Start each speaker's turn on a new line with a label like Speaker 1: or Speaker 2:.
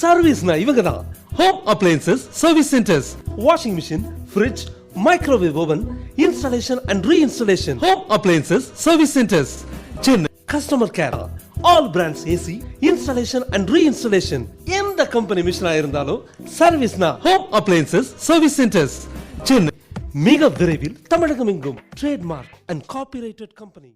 Speaker 1: சர்வீஸ்னா இவங்க தான். Home appliances service centres, washing machine, fridge, microwave oven, installation and reinstallation. Home appliances service centres, Chennai. Customer care, all brands AC, installation and reinstallation. எந்த company மிஷினா இருந்தாலும் சர்வீஸ்னா home appliances service centres, Chennai. மிக விரைவில் தமிழகம் எங்கும் trademark and copyrighted company.